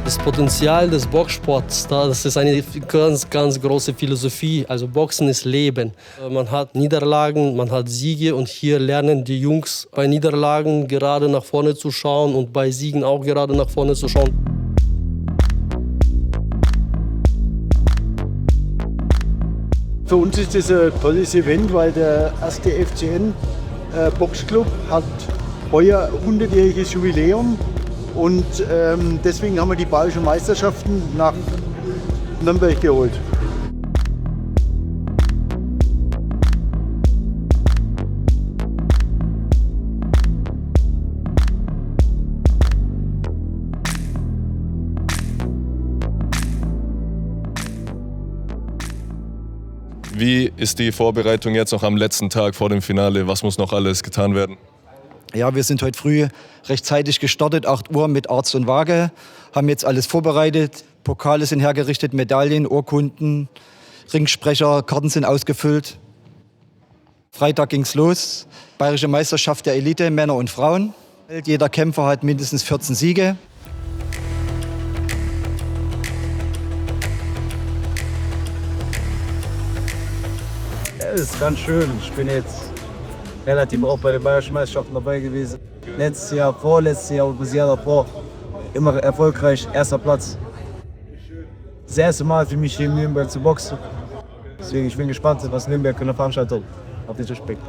Das Potenzial des Boxsports, das ist eine ganz, ganz große Philosophie. Also Boxen ist Leben. Man hat Niederlagen, man hat Siege und hier lernen die Jungs bei Niederlagen gerade nach vorne zu schauen und bei Siegen auch gerade nach vorne zu schauen. Für uns ist das ein tolles Event, weil der erste FCN Boxclub hat heuer 100-jähriges Jubiläum. Und deswegen haben wir die Bayerischen Meisterschaften nach Nürnberg geholt. Wie ist die Vorbereitung jetzt noch am letzten Tag vor dem Finale? Was muss noch alles getan werden? Ja, wir sind heute früh rechtzeitig gestartet, 8 Uhr mit Arzt und Waage, haben jetzt alles vorbereitet. Pokale sind hergerichtet, Medaillen, Urkunden, Ringsprecher, Karten sind ausgefüllt. Freitag ging's los, Bayerische Meisterschaft der Elite, Männer und Frauen. Jeder Kämpfer hat mindestens 14 Siege. Ja, das ist ganz schön. Ich bin jetzt relativ auch bei den Bayerischen Meisterschaften dabei gewesen. Letztes Jahr, vorletztes Jahr und das Jahr davor immer erfolgreich, erster Platz. Das erste Mal für mich hier in Nürnberg zu boxen. Deswegen ich bin gespannt, was Nürnberg für eine Veranstaltung auf den Tisch bringt.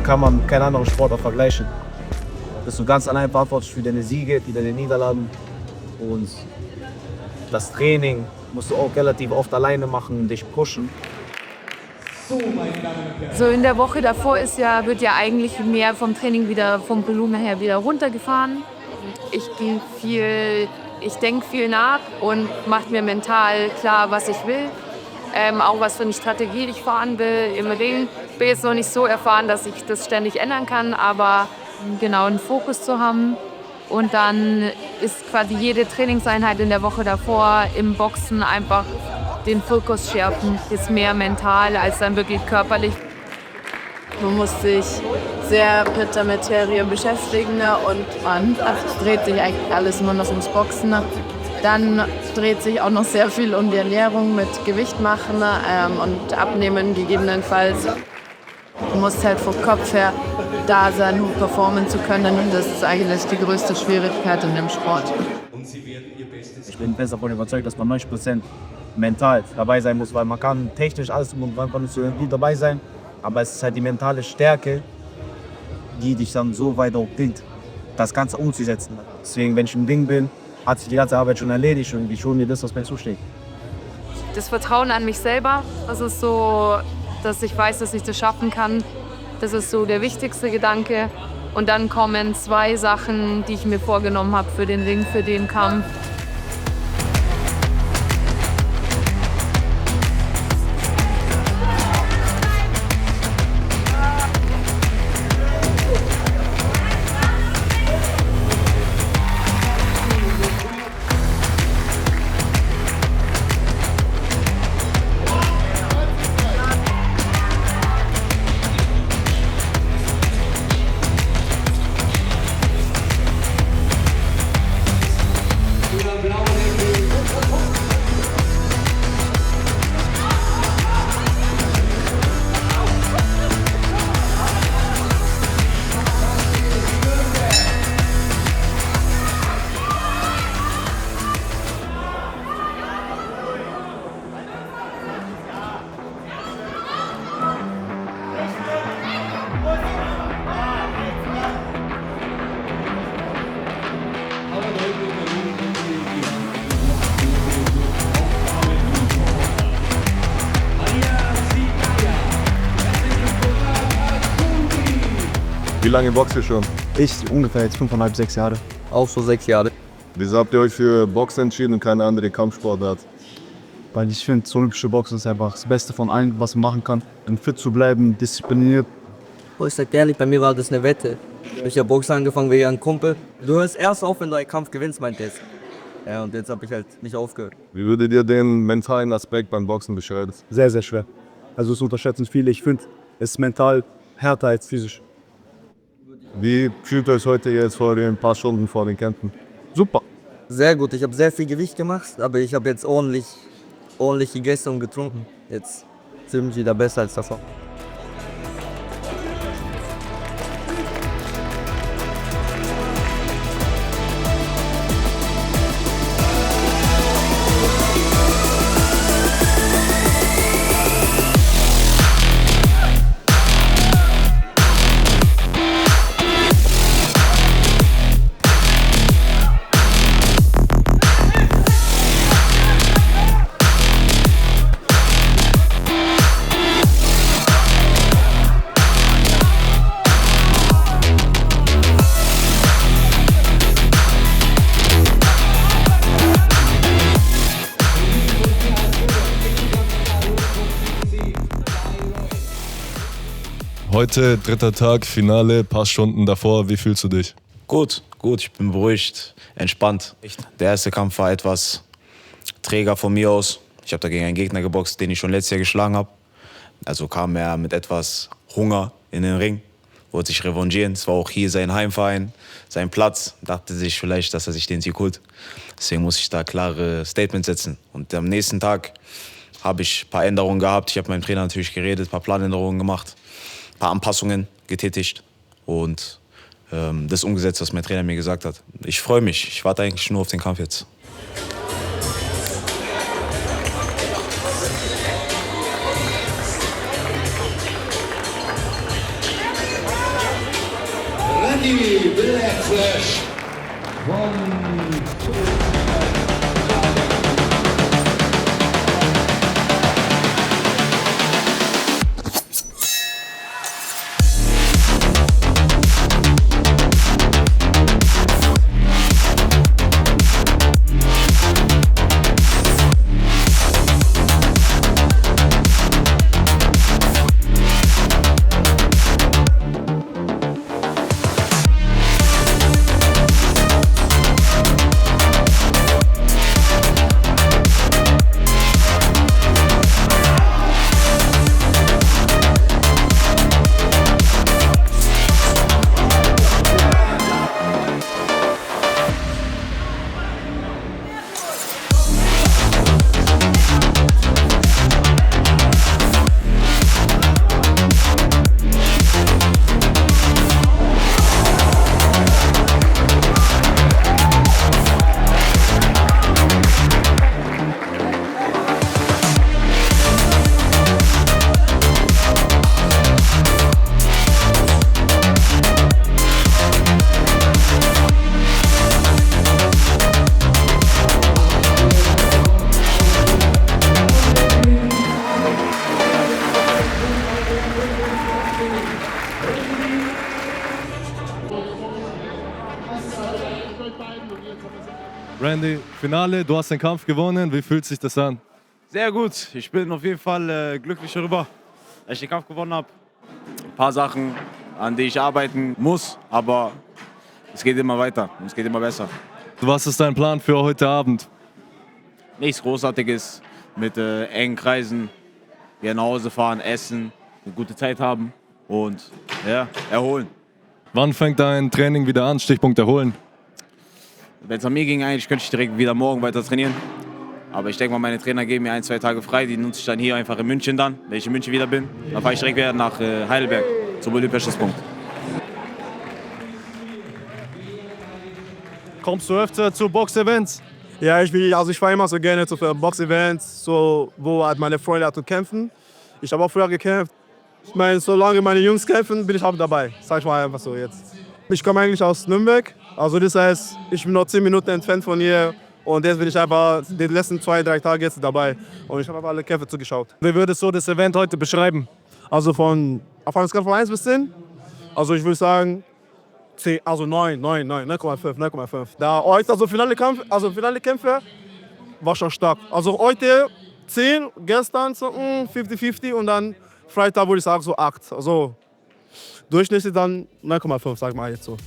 Kann man mit keinem anderen Sport auch vergleichen. Bist du ganz allein verantwortlich für deine Siege, für deine Niederlagen. Und das Training musst du auch relativ oft alleine machen, dich pushen. So in der Woche davor wird ja eigentlich mehr vom Training wieder vom Volumen her wieder runtergefahren. Ich denke viel nach und mache mir mental klar, was ich will. Auch was für eine Strategie ich fahren will im Ring. Ich bin jetzt noch nicht so erfahren, dass ich das ständig ändern kann, aber genau einen Fokus zu haben. Und dann ist quasi jede Trainingseinheit in der Woche davor im Boxen einfach den Fokus schärfen. Ist mehr mental als dann wirklich körperlich. Man muss sich sehr mit der Materie beschäftigen und es dreht sich eigentlich alles nur noch ums Boxen. Dann dreht sich auch noch sehr viel um die Ernährung mit Gewicht machen und abnehmen gegebenenfalls. Du musst halt vom Kopf her da sein, um performen zu können. Und das ist eigentlich die größte Schwierigkeit in dem Sport. Ich bin fest davon überzeugt, dass man 90% mental dabei sein muss, weil man kann technisch alles und man kann gut dabei sein, aber es ist halt die mentale Stärke, die dich dann so weit auch bringt, das Ganze umzusetzen. Deswegen, wenn ich im Ring bin, hat sich die ganze Arbeit schon erledigt und ich hole mir das, was mir zusteht. Das Vertrauen an mich selber, das ist so, dass ich weiß, dass ich das schaffen kann. Das ist so der wichtigste Gedanke. Und dann kommen 2 Sachen, die ich mir vorgenommen habe für den Ring, für den Kampf. Wie lange boxt ihr schon? Ich ungefähr jetzt 5,5, 6 Jahre. Auch so 6 Jahre. Wieso habt ihr euch für Boxen entschieden und keine andere Kampfsportart? Weil ich finde, das olympische Boxen ist einfach das Beste von allem, was man machen kann. Um fit zu bleiben, diszipliniert. Ich sag ehrlich, bei mir war das eine Wette. Ich habe Boxen angefangen wegen einem Kumpel. Du hörst erst auf, wenn du einen Kampf gewinnst, meint er. Ja, und jetzt habe ich halt nicht aufgehört. Wie würdet ihr den mentalen Aspekt beim Boxen beschreiben? Sehr, sehr schwer. Also es unterschätzen viele. Ich finde, es ist mental härter als physisch. Wie fühlt ihr euch heute jetzt vor den paar Stunden vor den Kämpfen? Super. Sehr gut, ich habe sehr viel Gewicht gemacht, aber ich habe jetzt ordentlich gegessen und getrunken. Jetzt sind wir wieder besser als davor. Heute, dritter Tag, Finale, paar Stunden davor. Wie fühlst du dich? Gut, ich bin beruhigt, entspannt. Der erste Kampf war etwas träger von mir aus. Ich habe da gegen einen Gegner geboxt, den ich schon letztes Jahr geschlagen habe. Also kam er mit etwas Hunger in den Ring, wollte sich revanchieren. Es war auch hier sein Heimverein, sein Platz. Dachte sich vielleicht, dass er sich den Sieg holt. Deswegen muss ich da klare Statements setzen. Und am nächsten Tag habe ich ein paar Änderungen gehabt. Ich habe mit meinem Trainer natürlich geredet, ein paar Planänderungen gemacht, ein paar Anpassungen getätigt und das umgesetzt, was mein Trainer mir gesagt hat. Ich freue mich. Ich warte eigentlich nur auf den Kampf jetzt. Randy Blackflash von Randy, Finale, du hast den Kampf gewonnen. Wie fühlt sich das an? Sehr gut. Ich bin auf jeden Fall glücklich darüber, dass ich den Kampf gewonnen habe. Ein paar Sachen, an die ich arbeiten muss, aber es geht immer weiter und es geht immer besser. Was ist dein Plan für heute Abend? Nichts Großartiges, mit engen Kreisen. Wir nach Hause fahren, essen, eine gute Zeit haben und ja, erholen. Wann fängt dein Training wieder an? Stichpunkt erholen. Wenn es an mir ging, eigentlich könnte ich direkt wieder morgen weiter trainieren. Aber ich denke mal, meine Trainer geben mir 1-2 Tage frei. Die nutze ich dann hier einfach in München dann, wenn ich in München wieder bin. Dann fahre ich direkt wieder nach Heidelberg zum Olympiastützpunkt. Kommst du öfter zu Box-Events? Ja, ich fahre immer so gerne zu Box-Events, so, wo halt meine Freunde halt kämpfen. Ich habe auch früher gekämpft. Ich meine, solange meine Jungs kämpfen, bin ich auch dabei. Sag ich mal einfach so jetzt. Ich komme eigentlich aus Nürnberg. Also das heißt, ich bin noch 10 Minuten entfernt von hier. Und jetzt bin ich einfach die letzten 2-3 Tage jetzt dabei. Und ich habe einfach alle Kämpfe zugeschaut. Wie würdest du das Event heute beschreiben? Also von einer Skala von 1 bis 10? Also ich würde sagen 10, also 9,5. Da heute, also finale Kämpfe war schon stark. Also heute 10, gestern so 50-50 und dann Freitag würde ich sagen so 8. Also durchschnittlich dann 9,5, sag mal jetzt so.